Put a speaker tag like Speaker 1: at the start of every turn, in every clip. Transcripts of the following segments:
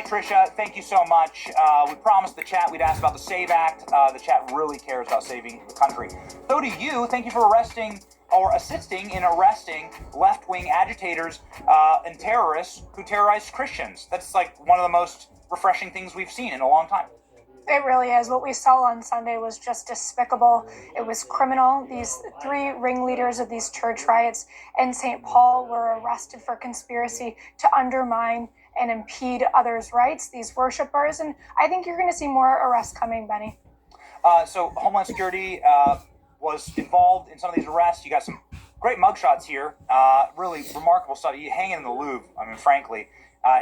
Speaker 1: Tricia, thank you so much. We promised the chat we'd ask about the SAVE Act. The chat really cares about saving the country. So do you. Thank you for arresting or assisting in arresting left-wing agitators and terrorists who terrorize Christians. That's like one of the most refreshing things we've seen in a long time.
Speaker 2: It really is. What we saw on Sunday was just despicable. It was criminal. These three ringleaders of these church riots in St. Paul were arrested for conspiracy to undermine and impede others' rights, these worshipers. And I think you're going to see more arrests coming, Benny.
Speaker 1: So Homeland Security was involved in some of these arrests. You got some great mugshots here. Really remarkable stuff. You hang in the Louvre, I mean, frankly.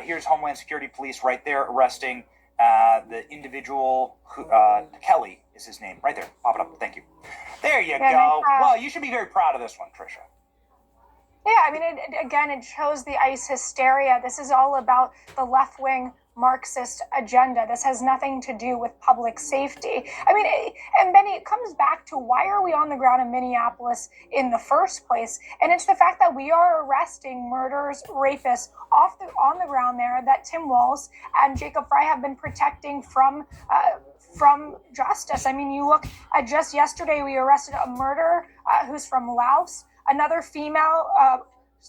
Speaker 1: Here's Homeland Security Police right there arresting the individual who, Kelly is his name, right there. Pop it up. Thank you. There you go. Well, you should be very proud of this one, Tricia.
Speaker 2: Yeah, I mean, it shows the ICE hysteria. This is all about the left-wing Marxist agenda. This has nothing to do with public safety. I mean, and Benny, it comes back to why are we on the ground in Minneapolis in the first place? And it's the fact that we are arresting murderers, rapists on the ground there that Tim Walz and Jacob Frey have been protecting from justice. I mean, you look at just yesterday, we arrested a murderer who's from Laos, another female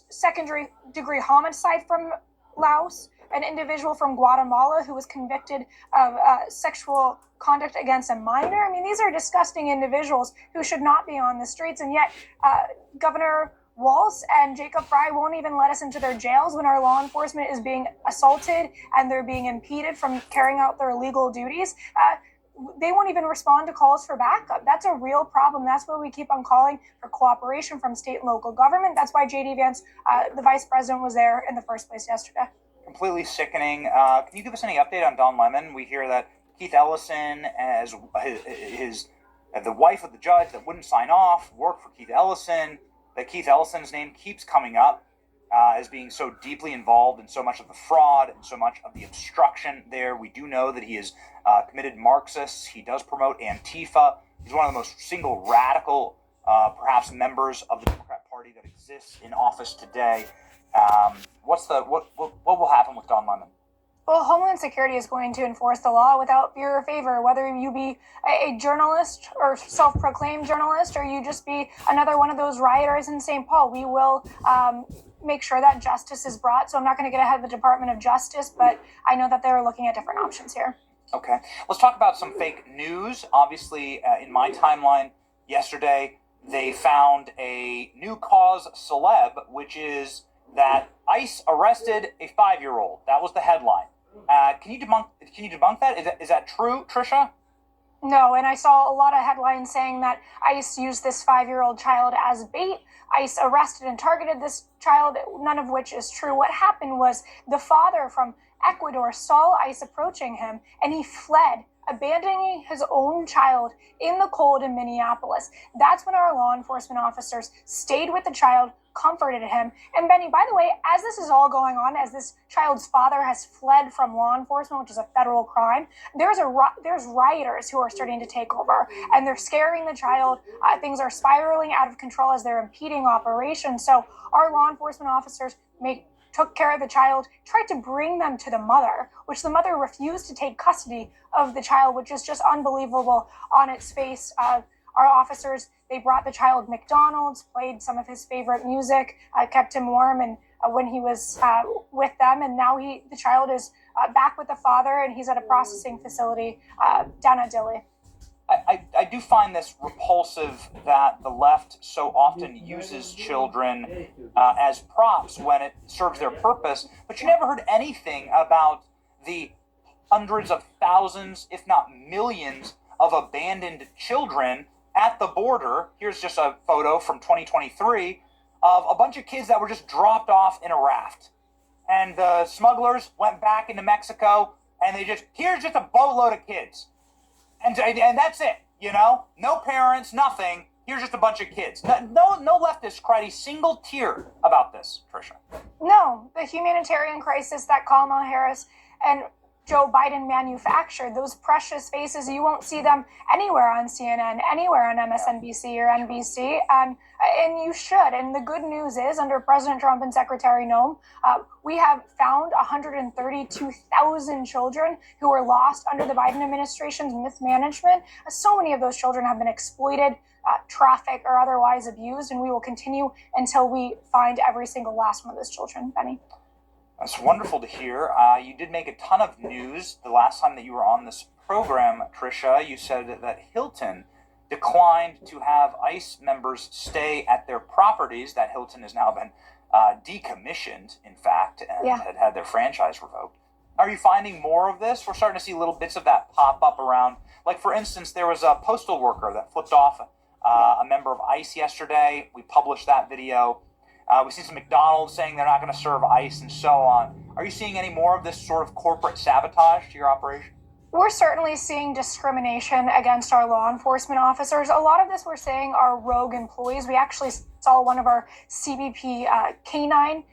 Speaker 2: second-degree homicide from Laos, an individual from Guatemala who was convicted of sexual conduct against a minor. I mean, these are disgusting individuals who should not be on the streets, and yet Governor Walz and Jacob Frey won't even let us into their jails when our law enforcement is being assaulted and they're being impeded from carrying out their legal duties. They won't even respond to calls for backup. That's a real problem. That's why we keep on calling for cooperation from state and local government. That's why J.D. Vance, the vice president, was there in the first place yesterday.
Speaker 1: Completely sickening. Can you give us any update on Don Lemon? We hear that Keith Ellison, as the wife of the judge that wouldn't sign off, worked for Keith Ellison, that Keith Ellison's name keeps coming up as being so deeply involved in so much of the fraud and so much of the obstruction there. We do know that he is committed Marxists. He does promote Antifa. He's one of the most single radical, perhaps, members of the Democrat Party that exists in office today. What will happen with Don Lemon?
Speaker 2: Well, Homeland Security is going to enforce the law without fear or favor, whether you be a journalist or self-proclaimed journalist, or you just be another one of those rioters in St. Paul. We will make sure that justice is brought. So I'm not going to get ahead of the Department of Justice, but I know that they're looking at different options here.
Speaker 1: Okay. Let's talk about some fake news. Obviously, in my timeline yesterday, they found a new cause celeb, which is that ICE arrested a 5-year-old. That was the headline. Can you debunk that? Is that true, Tricia?
Speaker 2: No, and I saw a lot of headlines saying that ICE used this 5-year-old child as bait. ICE arrested and targeted this child, none of which is true. What happened was the father from Ecuador saw ICE approaching him, and he fled, abandoning his own child in the cold in Minneapolis. That's when our law enforcement officers stayed with the child, comforted him. And Benny, by the way, as this is all going on, as this child's father has fled from law enforcement, which is a federal crime, there's rioters who are starting to take over, and they're scaring the child. Things are spiraling out of control as they're impeding operations. So our law enforcement officers took care of the child, tried to bring them to the mother, which the mother refused to take custody of the child, which is just unbelievable on its face. Our officers, they brought the child McDonald's, played some of his favorite music, kept him warm, and when he was with them, and now the child is back with the father, and he's at a processing facility down at Dilley.
Speaker 1: I do find this repulsive that the left so often uses children as props when it serves their purpose, but you never heard anything about the hundreds of thousands, if not millions, of abandoned children at the border. Here's just a photo from 2023 of a bunch of kids that were just dropped off in a raft. And the smugglers went back into Mexico, and here's just a boatload of kids. And that's it, you know? No parents, nothing. Here's just a bunch of kids. No leftists cried a single tear about this, Tricia.
Speaker 2: No, the humanitarian crisis that Kamala Harris and Joe Biden manufactured. Those precious faces, you won't see them anywhere on CNN, anywhere on MSNBC or NBC, and you should. And the good news is, under President Trump and Secretary Noem, we have found 132,000 children who were lost under the Biden administration's mismanagement. So many of those children have been exploited, trafficked, or otherwise abused, and we will continue until we find every single last one of those children. Benny?
Speaker 1: That's wonderful to hear. You did make a ton of news the last time that you were on this program, Tricia. You said that Hilton declined to have ICE members stay at their properties. That Hilton has now been decommissioned, in fact, and had their franchise revoked. Are you finding more of this? We're starting to see little bits of that pop up around. Like, for instance, there was a postal worker that flipped off a member of ICE yesterday. We published that video. We've seen some McDonald's saying they're not going to serve ICE and so on. Are you seeing any more of this sort of corporate sabotage to your operation?
Speaker 2: We're certainly seeing discrimination against our law enforcement officers. A lot of this we're seeing are rogue employees. We actually saw one of our CBP canine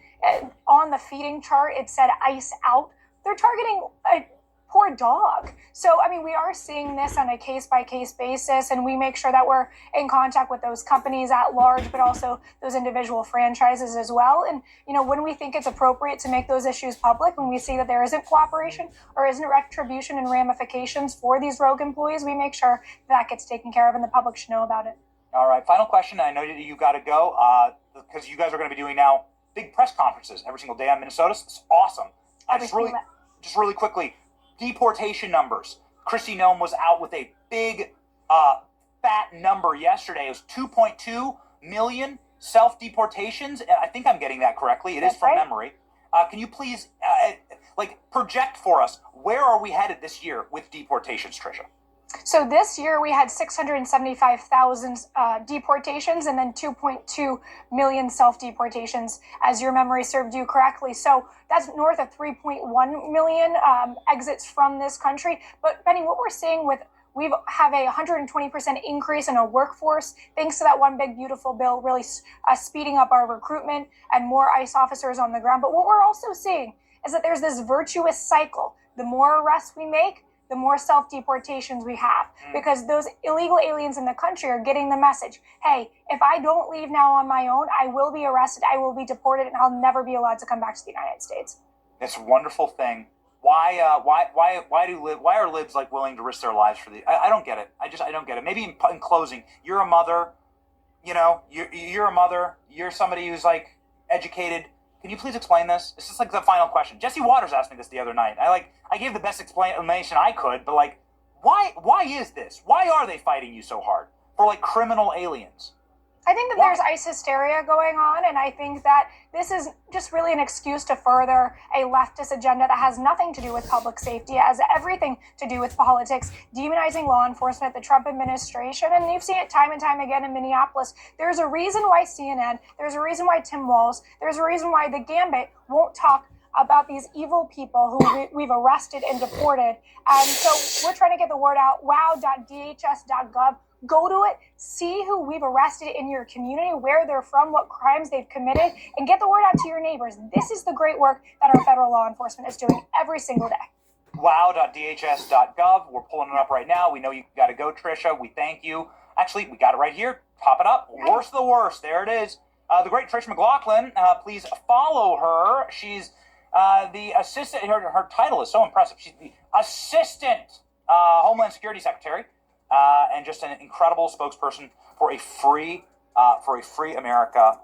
Speaker 2: on the feeding chart. It said ICE out. They're targeting a poor dog. So, I mean, we are seeing this on a case-by-case basis, and we make sure that we're in contact with those companies at large, but also those individual franchises as well. And, you know, when we think it's appropriate to make those issues public, when we see that there isn't cooperation or isn't retribution and ramifications for these rogue employees, we make sure that gets taken care of and the public should know about it.
Speaker 1: All right, final question. I know that you got to go because you guys are going to be doing now big press conferences every single day on Minnesota. It's awesome. Just really quickly, deportation numbers. Kristi Noem was out with a big, fat number yesterday. It was 2.2 million self-deportations. I think I'm getting that correctly. It is from memory. Can you please, project for us, where are we headed this year with deportations, Tricia?
Speaker 2: So this year we had 675,000 deportations and then 2.2 million self-deportations, as your memory served you correctly. So that's north of 3.1 million exits from this country. But Benny, what we're seeing we have a 120% increase in our workforce, thanks to that one big beautiful bill really speeding up our recruitment and more ICE officers on the ground. But what we're also seeing is that there's this virtuous cycle. The more arrests we make, the more self-deportations we have, because those illegal aliens in the country are getting the message, hey, if I don't leave now on my own, I will be arrested, I will be deported, and I'll never be allowed to come back to the United States.
Speaker 1: It's a wonderful thing. Why are libs like willing to risk their lives for the? I don't get it. I don't get it. Maybe in closing, you're a mother. You know, you're a mother. You're somebody who's like educated. Can you please explain this? This is like the final question. Jesse Waters asked me this the other night. I gave the best explanation I could, but like, why is this? Why are they fighting you so hard for like criminal aliens?
Speaker 2: I think that there's ICE hysteria going on, and I think that this is just really an excuse to further a leftist agenda that has nothing to do with public safety, it has everything to do with politics, demonizing law enforcement, the Trump administration, and you've seen it time and time again in Minneapolis. There's a reason why CNN, there's a reason why Tim Walz, there's a reason why the Gambit won't talk about these evil people who we've arrested and deported. And so we're trying to get the word out, wow.dhs.gov. Go to it, see who we've arrested in your community, where they're from, what crimes they've committed, and get the word out to your neighbors. This is the great work that our federal law enforcement is doing every single day.
Speaker 1: Wow.dhs.gov. We're pulling it up right now. We know you got to go, Tricia. We thank you. Actually, we got it right here. Pop it up. Worst of the worst. There it is. The great Trish McLaughlin. Please follow her. She's the assistant. Her title is so impressive. She's the Assistant Homeland Security Secretary. And just an incredible spokesperson for a free America.